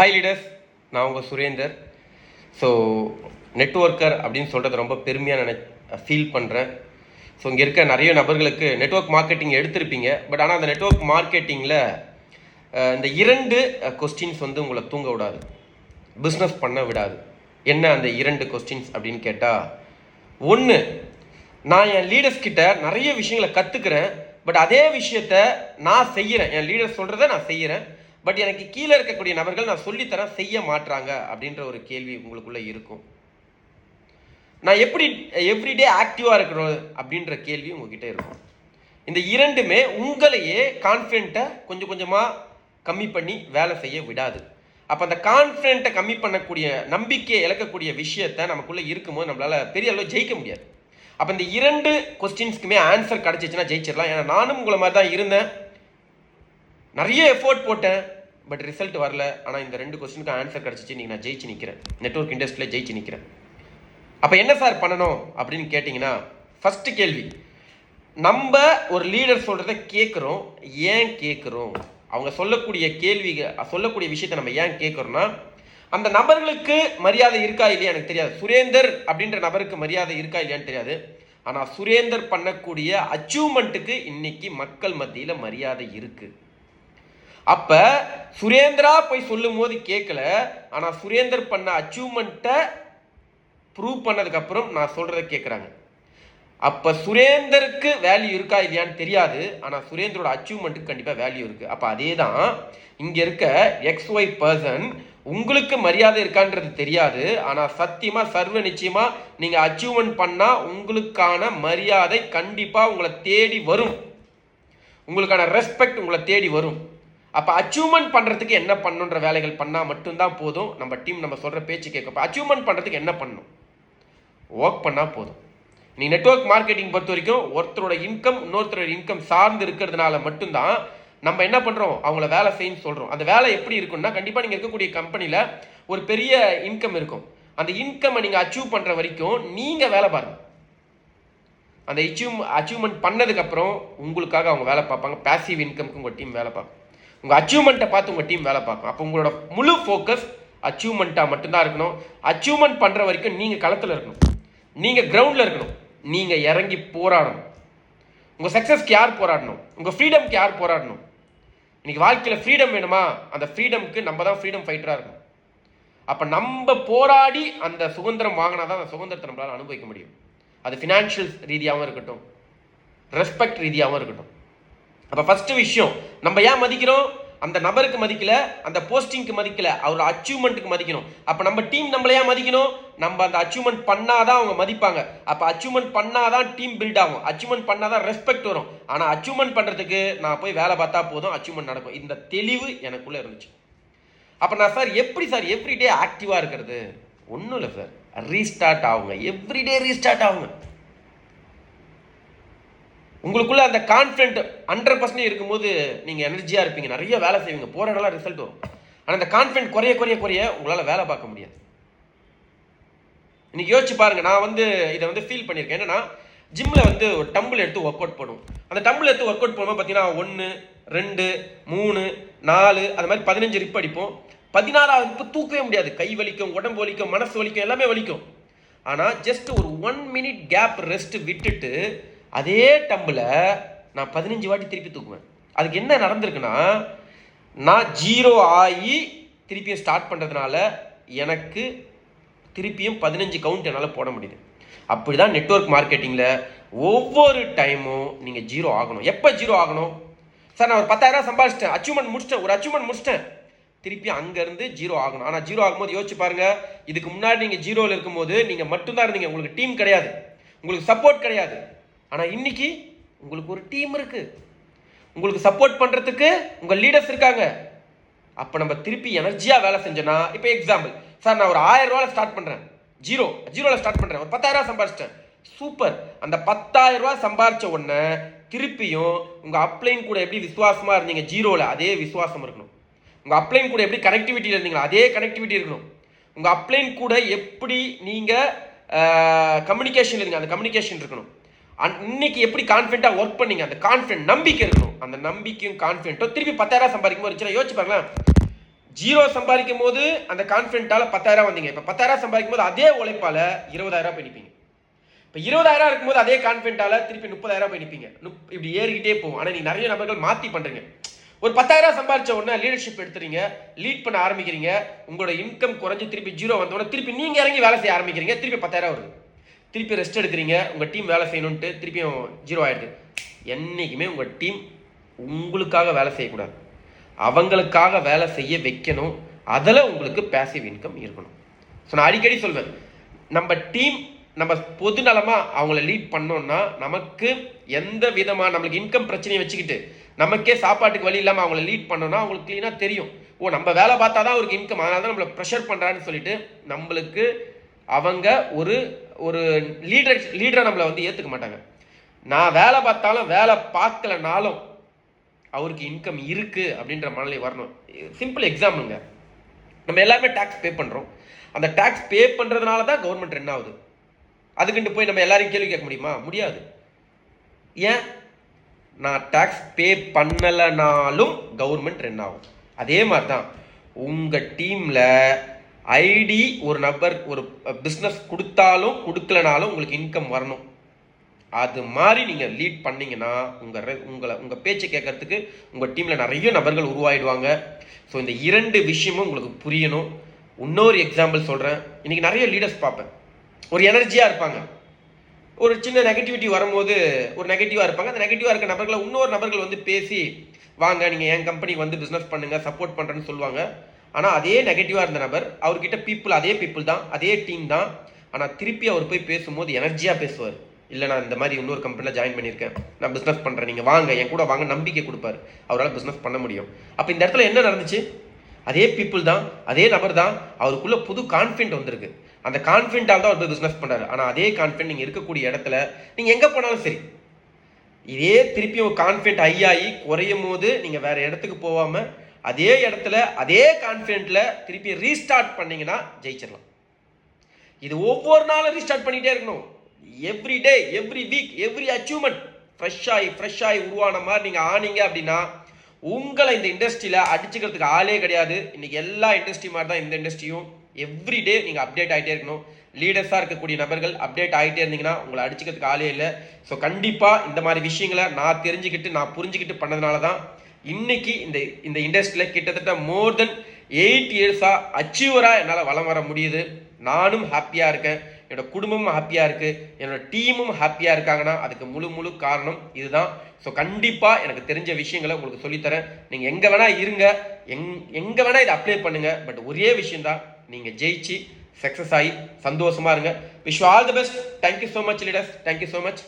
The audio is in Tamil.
ஹாய் லீடர்ஸ், நான் உங்கள் சுரேந்தர். ஸோ நெட்வொர்க்கர் அப்படின்னு சொல்கிறது ரொம்ப பெருமையாக ஃபீல் பண்ணுறேன். ஸோ இங்கே இருக்க நிறைய நபர்களுக்கு நெட்வொர்க் மார்க்கெட்டிங் எடுத்திருப்பீங்க. பட் ஆனால் அந்த நெட்வொர்க் மார்க்கெட்டிங்கில் இந்த 2 கொஸ்டின்ஸ் உங்களை தூங்க விடாது, பிஸ்னஸ் பண்ண விடாது. என்ன அந்த 2 கொஸ்டின்ஸ் அப்படின்னு கேட்டால், ஒன்று, நான் என் லீடர்ஸ் கிட்ட நிறைய விஷயங்களை கற்றுக்கிறேன். பட் அதே விஷயத்த நான் செய்கிறேன், என் லீடர்ஸ் சொல்கிறத நான் செய்கிறேன். பட் எனக்கு கீழே இருக்கக்கூடிய நபர்கள் நான் சொல்லித்தரேன், செய்ய மாட்டாங்க அப்படின்ற ஒரு கேள்வி உங்களுக்குள்ளே இருக்கும். நான் எப்படி எவ்ரிடே ஆக்டிவாக இருக்கிறோம் அப்படின்ற கேள்வி உங்ககிட்ட இருக்கும். இந்த 2மே உங்களையே கான்ஃபிடென்ட்டை கொஞ்சம் கொஞ்சமாக கம்மி பண்ணி வேலை செய்ய விடாது. அப்போ அந்த கான்ஃபிடென்ட்டை கம்மி பண்ணக்கூடிய, நம்பிக்கையை இழக்கக்கூடிய விஷயத்தை நமக்குள்ளே இருக்கும்போது நம்மளால் பெரிய அளவு ஜெயிக்க முடியாது. அப்போ இந்த 2 கொஸ்டின்ஸ்க்குமே ஆன்சர் கிடச்சிச்சுன்னா ஜெயிச்சிடலாம். ஏன்னா நானும் உங்களை மாதிரி தான் இருந்தேன், நிறைய எஃபோர்ட் போட்டேன், பட் ரிசல்ட் வரல. ஆனால் இந்த 2 கொஸ்டினுக்கு ஆன்சர் கிடச்சிச்சு, இன்றைக்கி நான் ஜெயிச்சு நிற்கிறேன், நெட்வொர்க் இண்டஸ்ட்ரியில் ஜெயிச்சு நிற்கிறேன். அப்போ என்ன சார் பண்ணணும் அப்படின்னு கேட்டிங்கன்னா, ஃபஸ்ட்டு கேள்வி, நம்ம ஒரு லீடர் சொல்கிறத கேட்குறோம், ஏன் கேட்குறோம்? அவங்க சொல்லக்கூடிய சொல்லக்கூடிய விஷயத்தை நம்ம ஏன் கேட்குறோன்னா, அந்த நபர்களுக்கு மரியாதை இருக்கா இல்லையா எனக்கு தெரியாது. சுரேந்தர் அப்படின்ற நபருக்கு மரியாதை இருக்கா இல்லையான்னு தெரியாது. ஆனால் சுரேந்தர் பண்ணக்கூடிய அச்சீவ்மெண்ட்டுக்கு இன்னைக்கு மக்கள் மத்தியில் மரியாதை இருக்குது. அப்போ சுரேந்திரா போய் சொல்லும் போது கேட்கல, ஆனால் சுரேந்தர் பண்ண அச்சீவ்மெண்ட்டை ப்ரூவ் பண்ணதுக்கப்புறம் நான் சொல்கிறத கேட்குறாங்க. அப்போ சுரேந்தருக்கு வேல்யூ இருக்கா இல்லையான்னு தெரியாது, ஆனால் சுரேந்தரோட அச்சீவ்மெண்ட்டுக்கு கண்டிப்பாக வேல்யூ இருக்குது. அப்போ அதே தான் இங்கே இருக்க XY பர்சன், உங்களுக்கு மரியாதை இருக்கான்றது தெரியாது, ஆனால் சத்தியமாக சர்வ நிச்சயமாக நீங்கள் அச்சீவ்மெண்ட் பண்ணால் உங்களுக்கான மரியாதை கண்டிப்பாக உங்களை தேடி வரும், உங்களுக்கான ரெஸ்பெக்ட் உங்களை தேடி வரும். அப்போ அச்சீவ்மெண்ட் பண்ணுறதுக்கு என்ன பண்ணுன்ற வேலைகள் பண்ணால் மட்டும்தான் போதும். நம்ம டீம் நம்ம சொல்கிற பேச்சு கேட்க. இப்போ அச்சீவ்மெண்ட் பண்ணுறதுக்கு என்ன பண்ணணும்? ஒர்க் பண்ணால் போதும். நீங்கள் நெட்வொர்க் மார்க்கெட்டிங் பொறுத்த வரைக்கும் ஒருத்தரோட இன்கம் இன்னொருத்தரோட இன்கம் சார்ந்து இருக்கிறதுனால மட்டும்தான் நம்ம என்ன பண்ணுறோம், அவங்கள வேலை செய்யணும்னு சொல்கிறோம். அந்த வேலை எப்படி இருக்குன்னா, கண்டிப்பாக நீங்கள் இருக்கக்கூடிய கம்பெனியில் ஒரு பெரிய இன்கம் இருக்கும். அந்த இன்கம்மை நீங்கள் அச்சீவ் பண்ணுற வரைக்கும் நீங்கள் வேலை பாருங்கள். அந்த அச்சீவ்மெண்ட் பண்ணதுக்கப்புறம் உங்களுக்காக அவங்க வேலை பார்ப்பாங்க. பேசிவ் இன்கம்க்கு உங்கள் டீம் வேலை பார்க்கும். உங்கள் அச்சீவ்மெண்ட்டை பார்த்து உங்கள் டீம் வேலை பார்க்கும். அப்போ உங்களோட முழு ஃபோக்கஸ் அச்சீவ்மெண்ட்டாக மட்டும்தான் இருக்கணும். அச்சீவ்மெண்ட் பண்ணுற வரைக்கும் நீங்கள் களத்தில் இருக்கணும், நீங்கள் கிரவுண்டில் இருக்கணும், நீங்கள் இறங்கி போராடணும். உங்கள் சக்ஸஸ்க்கு யார் போராடணும்? உங்கள் ஃப்ரீடம்க்கு யார் போராடணும்? இன்னைக்கு வாழ்க்கையில் ஃப்ரீடம் வேணுமா? அந்த ஃப்ரீடம்க்கு நம்ம தான் ஃப்ரீடம் ஃபைட்டராக இருக்கணும். அப்போ நம்ம போராடி அந்த சுதந்திரம் வாங்கினா தான் அந்த சுதந்திரத்தை நம்மளால் அனுபவிக்க முடியும். அது ஃபினான்ஷியல் ரீதியாகவும் இருக்கட்டும், ரெஸ்பெக்ட் ரீதியாகவும் இருக்கட்டும். அப்போ ஃபஸ்ட்டு விஷயம், நம்ம ஏன் மதிக்கிறோம்? அந்த நபருக்கு மதிக்கல, அந்த போஸ்டிங்க்கு மதிக்கல, அவரோட அச்சீவ்மெண்ட்டுக்கு மதிக்கணும். அப்போ நம்ம டீம் நம்மள ஏன் மதிக்கணும்? நம்ம அந்த அச்சீவ்மெண்ட் பண்ணாதான் அவங்க மதிப்பாங்க. அப்போ அச்சீவ்மெண்ட் பண்ணாதான் டீம் பில்ட் ஆகும், அச்சீவ்மெண்ட் பண்ணாதான் ரெஸ்பெக்ட் வரும். ஆனால் அச்சீவ்மெண்ட் பண்ணுறதுக்கு நான் போய் வேலை பார்த்தா போதும், அச்சீவ்மெண்ட் நடக்கும். இந்த தெளிவு எனக்குள்ளே இருந்துச்சு. அப்போ நான் சார் எப்படி சார் எவ்ரிடே ஆக்டிவாக இருக்கிறது? ஒன்றும் இல்லை சார், ரீஸ்டார்ட் ஆகுங்க, எவ்ரிடே ரீஸ்டார்ட் ஆகுங்க. உங்களுக்குள்ள அந்த கான்ஃபிடென்ட் 100% இருக்கும்போது நீங்கள் எனர்ஜியாக இருப்பீங்க, நிறைய வேலை செய்வீங்க, போராடலாம், ரிசல்ட் வரும். ஆனால் அந்த கான்ஃபிடென்ட் குறைய குறைய குறைய உங்களால் வேலை பார்க்க முடியாது. இன்னைக்கு யோசிச்சு பாருங்க, நான் இதை ஃபீல் பண்ணியிருக்கேன். என்னன்னா, ஜிம்மில் ஒரு டம்பிள் எடுத்து ஒர்க் அவுட் பண்ணுவோம். அந்த டம்பிள் எடுத்து ஒர்க் அவுட் பண்ணும்போது பார்த்தீங்கன்னா 1 2 3 4 அது மாதிரி 15 ரிப் அடிப்போம். 16வது ரிப்பு தூக்கவே முடியாது, கை வலிக்கும், உடம்பு வலிக்கும், மனசு வலிக்கும், எல்லாமே வலிக்கும். ஆனால் ஜஸ்ட் ஒரு 1 மினிட் கேப் ரெஸ்ட் விட்டுட்டு அதே டம்பிளை நான் 15 வாட்டி திருப்பி தூக்குவேன். அதுக்கு என்ன நடந்திருக்குன்னா, நான் 0 ஆகி திருப்பியும் ஸ்டார்ட் பண்ணுறதுனால எனக்கு திருப்பியும் 15 கவுண்ட் என்னால் போட முடியுது. அப்படி தான் நெட்வொர்க் மார்க்கெட்டிங்கில் ஒவ்வொரு டைமும் நீங்கள் 0 ஆகணும். எப்போ 0 ஆகணும்? சார் நான் ஒரு 10,000 சம்பாதிச்சிட்டேன், அச்சீவ்மெண்ட் முடிச்சிட்டேன், ஒரு அச்சீவ்மெண்ட் முடிச்சிட்டேன், திருப்பி அங்கேருந்து 0 ஆகணும். ஆனால் 0 ஆகும்போது யோசிச்சு பாருங்கள், இதுக்கு முன்னாடி நீங்கள் 0ல் இருக்கும்போது நீங்கள் மட்டும்தான் இருந்தீங்க, உங்களுக்கு டீம் கிடையாது, உங்களுக்கு சப்போர்ட் கிடையாது. ஆனால் இன்னைக்கு உங்களுக்கு ஒரு டீம் இருக்கு, உங்களுக்கு சப்போர்ட் பண்ணுறதுக்கு உங்கள் லீடர்ஸ் இருக்காங்க. அப்போ நம்ம திருப்பி எனர்ஜியாக வேலை செஞ்சோன்னா, இப்போ எக்ஸாம்பிள், சார் நான் ஒரு 1000 ரூபாயில் ஸ்டார்ட் பண்ணுறேன், 0ல் ஸ்டார்ட் பண்ணுறேன், ஒரு 10,000 சம்பாதிச்சிட்டேன், சூப்பர். அந்த 10,000 ரூபாய் சம்பாதிச்ச உடனே திருப்பியும் உங்கள் அப்ளைன் கூட எப்படி விசுவாசமாக இருந்தீங்க 0ல், அதே விசுவாசம் இருக்கணும். உங்கள் அப்ளைன் கூட எப்படி கனெக்டிவிட்டியில் இருந்தீங்களா, அதே கனெக்டிவிட்டி இருக்கணும். உங்கள் அப்ளைன் கூட எப்படி நீங்கள் கம்யூனிகேஷன் இருந்தீங்க, அந்த கம்யூனிகேஷன் இருக்கணும். இன்னைக்கு எப்படி கான்ஃபிடென்ட்டாக ஒர்க் பண்ணீங்க, அந்த கான்ஃபிடென்ட் நம்பிக்கை இருக்கணும். அந்த நம்பிக்கையும் கான்ஃபிடென்ட்டும் திருப்பி 10,000 சம்பாதிக்கும் போது யோசிச்சு பாருங்களேன். ஜீரோ சம்பாதிக்கும் போது அந்த கான்ஃபிடென்ட்டால 10,000 வந்தீங்க. இப்போ 10,000 சம்பாதிக்கும் போது அதே உழைப்பால 20,000 போய் நிற்பீங்க. இப்போ 20,000 இருக்கும்போது அதே கான்ஃபிடென்ட்டால திருப்பி 30,000 போய் நிற்பீங்க. இப்படி ஏறிக்கிட்டே போகும். ஆனால் நீ நிறைய நபர்கள் மாற்றி பண்ணுறீங்க. ஒரு 10,000 சம்பாதிச்ச உடனே லீடர்ஷிப் எடுத்துறீங்க, லீட் பண்ண ஆரம்பிக்கிறீங்க, உங்களோட இன்கம் குறைஞ்சி திருப்பி ஜீரோ வந்தோடனே திருப்பி நீங்கள் இறங்கி வேலை செய்ய ஆரம்பிக்கிறீங்க, திருப்பி 10,000 வருது. திருப்பி ரெஸ்ட் எடுக்கிறீங்க, உங்கள் டீம் வேலை செய்யணுன்ட்டு திருப்பியும் ஜீரோ ஆகிடுது. என்றைக்குமே உங்கள் டீம் உங்களுக்காக வேலை செய்யக்கூடாது, அவங்களுக்காக வேலை செய்ய வைக்கணும். அதில் உங்களுக்கு பேசிவ் இன்கம் இருக்கணும். ஸோ நான் அடிக்கடி சொல்வேன், நம்ம டீம் நம்ம பொது நலமாக அவங்கள லீட் பண்ணோம்னா நமக்கு எந்த விதமாக நம்மளுக்கு இன்கம் பிரச்சனையை வச்சுக்கிட்டு நமக்கே சாப்பாட்டுக்கு வழி இல்லாமல் அவங்கள லீட் பண்ணோம்னா அவங்களுக்கு க்ளீனாக தெரியும், ஓ நம்ம வேலை பார்த்தா தான் அவருக்கு இன்கம், அதனால தான் நம்மளை ப்ரெஷர் பண்ணுறான்னு சொல்லிட்டு நம்மளுக்கு அவங்க ஒரு ஒரு லீடரை நம்மளை வந்து ஏற்றுக்க மாட்டாங்க. நான் வேலை பார்த்தாலும் வேலை பார்க்கலனாலும் அவருக்கு இன்கம் இருக்குது அப்படின்ற மனநிலை வரணும். சிம்பிள் எக்ஸாம்பிளுங்க, நம்ம எல்லாருமே டேக்ஸ் பே பண்ணுறோம். அந்த டேக்ஸ் பே பண்ணுறதுனால தான் கவர்மெண்ட் ரன் ஆகுது. அதுக்குன்ட்டு போய் நம்ம எல்லாரையும் கேள்வி கேட்க முடியுமா? முடியாது. ஏன்? நான் டேக்ஸ் பே பண்ணலைனாலும் கவர்மெண்ட் ரன் ஆகும். அதே மாதிரி தான் உங்கள் டீமில் ஐடி ஒரு நபர் ஒரு பிஸ்னஸ் கொடுத்தாலும் கொடுக்கலனாலும் உங்களுக்கு இன்கம் வரணும். அது மாதிரி நீங்கள் லீட் பண்ணிங்கன்னா உங்கள் பேச்சை கேட்கறதுக்கு உங்கள் டீமில் நிறைய நபர்கள் உருவாயிடுவாங்க. ஸோ இந்த 2 விஷயமும் உங்களுக்கு புரியணும். இன்னொரு எக்ஸாம்பிள் சொல்கிறேன். இன்றைக்கி நிறைய லீடர்ஸ் பார்ப்பேன், ஒரு எனர்ஜியாக இருப்பாங்க, ஒரு சின்ன நெகட்டிவிட்டி வரும்போது ஒரு நெகட்டிவாக இருப்பாங்க. அந்த நெகட்டிவாக இருக்க நபர்களை இன்னொரு நபர்கள் வந்து பேசி வாங்க நீங்கள் என் கம்பெனிக்கு வந்து பிஸ்னஸ் பண்ணுங்கள், சப்போர்ட் பண்ணுறேன்னு சொல்லுவாங்க. ஆனால் அதே நெகட்டிவாக இருந்த நபர் அவர்கிட்ட அதே பீப்புள் தான், அதே டீம் தான். ஆனால் திருப்பி அவர் போய் பேசும்போது எனர்ஜியாக பேசுவார். இல்லை நான் இந்த மாதிரி இன்னொரு கம்பெனியில் ஜாயின் பண்ணியிருக்கேன், நான் பிஸ்னஸ் பண்ணுறேன், நீங்கள் வாங்க என் கூட வாங்க, நம்பிக்கை கொடுப்பார். அவரால் பிஸ்னஸ் பண்ண முடியும். அப்போ இந்த இடத்துல என்ன நடந்துச்சு? அதே பீப்புள் தான், அதே நபர் தான், அவருக்குள்ள புது கான்ஃபிடென்ட் வந்திருக்கு. அந்த கான்ஃபிடென்ட்டால் தான் அவர் போய் பிஸ்னஸ் பண்ணுறாரு. ஆனால் அதே கான்ஃபிடென்ட் நீங்கள் இருக்கக்கூடிய இடத்துல நீங்கள் எங்கே போனாலும் சரி, இதே திருப்பியும் கான்ஃபிடென்ட் ஹையாகி குறையும் போது நீங்கள் வேறு இடத்துக்கு போகாமல் அதே இடத்துல அதே கான்ஃபிடென்ட்டில் திருப்பி ரீஸ்டார்ட் பண்ணிங்கன்னா ஜெயிச்சிடலாம். இது ஒவ்வொரு நாளும் ரீஸ்டார்ட் பண்ணிகிட்டே இருக்கணும். Every day, every week, every achievement fresh ஆகி உருவான மாதிரி நீங்கள் ஆனீங்க அப்படின்னா உங்களை இந்த இண்டஸ்ட்ரியில் அடிச்சுக்கிறதுக்கு ஆளே கிடையாது. இன்றைக்கி எல்லா இண்டஸ்ட்ரி மாதிரி தான் இந்த இண்டஸ்ட்ரியும். எவ்ரி டே நீங்கள் அப்டேட் ஆகிட்டே இருக்கணும். லீடர்ஸாக இருக்கக்கூடிய நபர்கள் அப்டேட் ஆகிட்டே இருந்தீங்கன்னா உங்களை அடிச்சுக்கிறதுக்கு ஆளே இல்லை. ஸோ கண்டிப்பாக இந்த மாதிரி விஷயங்களை நான் தெரிஞ்சுக்கிட்டு நான் புரிஞ்சுக்கிட்டு பண்ணதுனால தான் இன்னைக்கு இந்த இண்டஸ்ட்ரியில் கிட்டத்தட்ட மோர் தென் 8 இயர்ஸாக அச்சீவராக என்னால் வளம் வர முடியுது. நானும் ஹாப்பியாக இருக்கேன், என்னோட குடும்பமும் ஹாப்பியாக இருக்குது, என்னோட டீமும் ஹாப்பியாக இருக்காங்கன்னா அதுக்கு முழு காரணம் இதுதான். ஸோ கண்டிப்பாக எனக்கு தெரிஞ்ச விஷயங்களை உங்களுக்கு சொல்லித்தரேன். நீங்கள் எங்கே வேணால் இருங்க, எங்கே வேணால் இதை அப்ளை பண்ணுங்கள். பட் ஒரே விஷயந்தான், நீங்கள் ஜெயிச்சு சக்ஸஸ் ஆகி சந்தோஷமாக இருங்க. Wish you all the best. Thank you so much leaders, thank you so much.